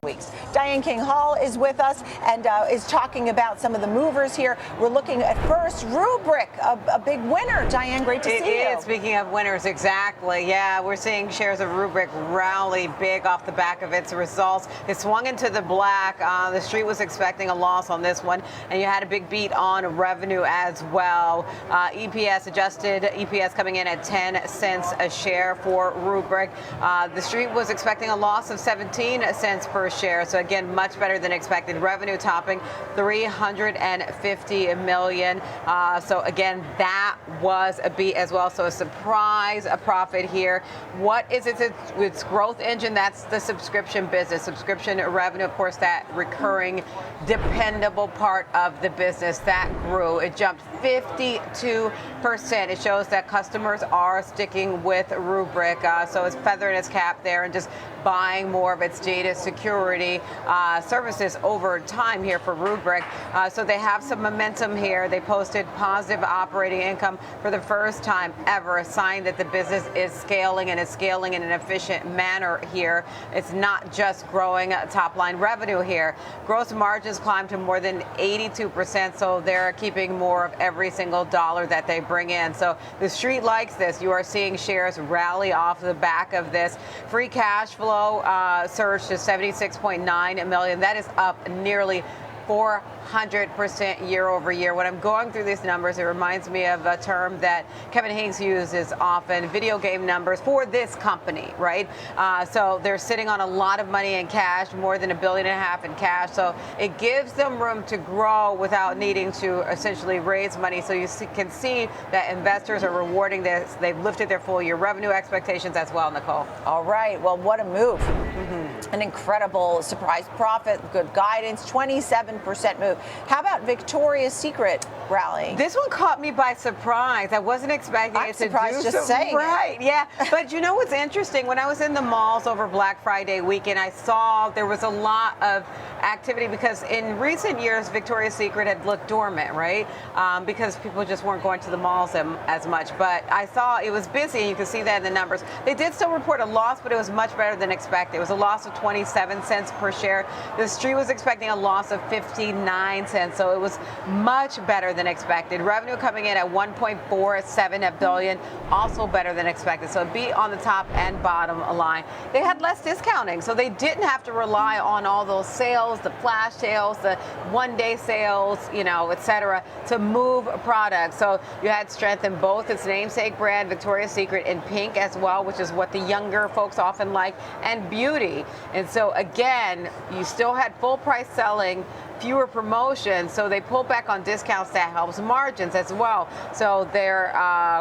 weeks. Diane King Hall is with us and is talking about some of the movers here. We're looking at first Rubrik, a big winner. Diane, great to see you. It is. Speaking of winners, exactly. Yeah, we're seeing shares of Rubrik rally big off the back of its results. It swung into the black. The street was expecting a loss on this one, and you had a big beat on revenue as well. EPS, adjusted EPS coming in at 10 cents a share for Rubrik. The street was expecting a loss of 17 cents per share. So again, much better than expected. Revenue topping 350 million. So again, that was a beat as well. So a surprise, a profit here. What is its growth engine? That's the subscription business. Subscription revenue, of course, that recurring, dependable part of the business that grew. It jumped 52%. It shows that customers are sticking with Rubrik. So it's feathering its cap there and just buying more of its data security services over time here for Rubrik. So they have some momentum here. They posted positive operating income for the first time ever, a sign that the business is scaling and is scaling in an efficient manner here. It's not just growing top line revenue here. Gross margins climbed to more than 82%, so they're keeping more of every single dollar that they bring in. So the street likes this. You are seeing shares rally off the back of this. Free cash flow surged to 76.9 million. That is up nearly 400% year over year. When I'm going through these numbers, it reminds me of a term that Kevin Hayes uses often, video game numbers for this company, right? So they're sitting on a lot of money in cash, more than $1.5 billion in cash. So it gives them room to grow without needing to essentially raise money. So you can see that investors are rewarding this. They've lifted their full year revenue expectations as well, Nicole. All right. Well, what a move. An incredible surprise profit, good guidance, 27% move. How about Victoria's Secret rally? This one caught me by surprise. I wasn't expecting it to do just saying right. Yeah, but you know what's interesting? When I was in the malls over Black Friday weekend, I saw there was a lot of activity because in recent years, Victoria's Secret had looked dormant, right? Because people just weren't going to the malls as much. But I saw it was busy, and you can see that in the numbers. They did still report a loss, but it was much better than expected. It was a loss of 27 cents per share. The street was expecting a loss of 59 cents, so it was much better than expected. Revenue coming in at 1.47 billion, also better than expected. So a beat on the top and bottom line. They had less discounting, so they didn't have to rely on all those sales, the flash sales, the one-day sales, et cetera, to move products. So you had strength in both its namesake brand, Victoria's Secret, in pink as well, which is what the younger folks often like, and beauty. And so again, you still had full price selling, fewer promotions, so they pulled back on discounts. That helps margins as well. So their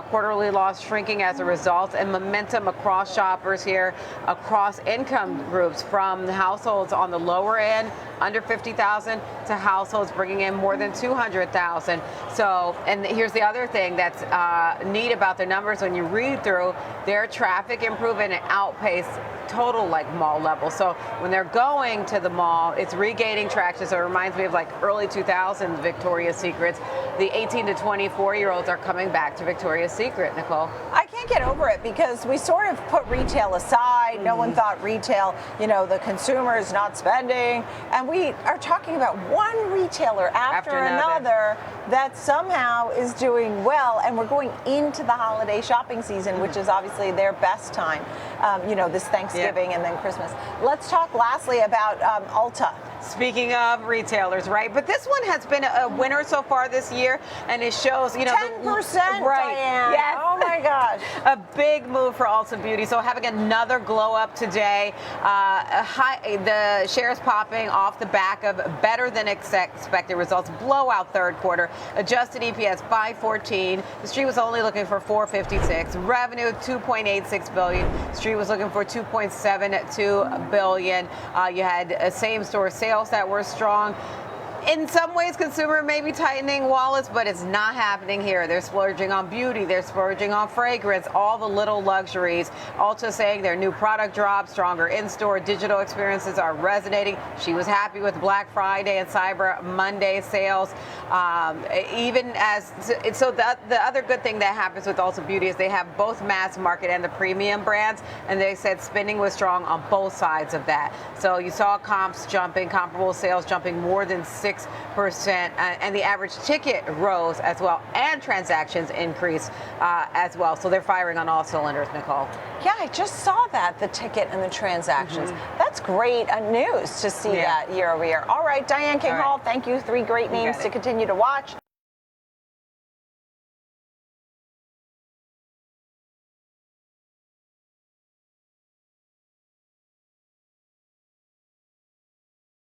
quarterly loss shrinking as a result, and momentum across shoppers here, across income groups, from households on the lower end, under 50,000, to households bringing in more than 200,000. So, and here's the other thing that's neat about their numbers. When you read through, their traffic improvement and outpaced total mall level. So when they're going to the mall, it's regaining traction. So it reminds me of early 2000s Victoria's Secrets. The 18 to 24-year-olds are coming back to Victoria's Secret, Nicole. I can't get over it because we sort of put retail aside. No one thought retail, the consumer is not spending. And we are talking about one retailer after another that somehow is doing well. And we're going into the holiday shopping season, which is obviously their best time, this Thanksgiving and then Christmas. Let's talk lastly about Ulta. Speaking of retailers, right? But this one has been a winner so far this year, and it shows, 10%, right? Diane. Yes. Oh my gosh. A big move for Ulta Beauty. So having another glow up today. The shares popping off the back of better than expected results. Blowout third quarter. Adjusted EPS $5.14. The street was only looking for $4.56. Revenue $2.86 billion. The street was looking for $2.72 billion. You had same store sales that were strong. In some ways, consumer may be tightening wallets, but it's not happening here. They're splurging on beauty. They're splurging on fragrance, all the little luxuries. Ulta saying their new product drops, stronger in-store digital experiences are resonating. She was happy with Black Friday and Cyber Monday sales. The other good thing that happens with Ulta Beauty is they have both mass market and the premium brands, and they said spending was strong on both sides of that. So you saw comps jumping, comparable sales jumping more than 6%, and the average ticket rose as well, and transactions increased as well. So they're firing on all cylinders, Nicole. Yeah, I just saw that, the ticket and the transactions. That's great news to see that year over year. All right, Diane King Hall, thank you. 3 great names to continue to watch.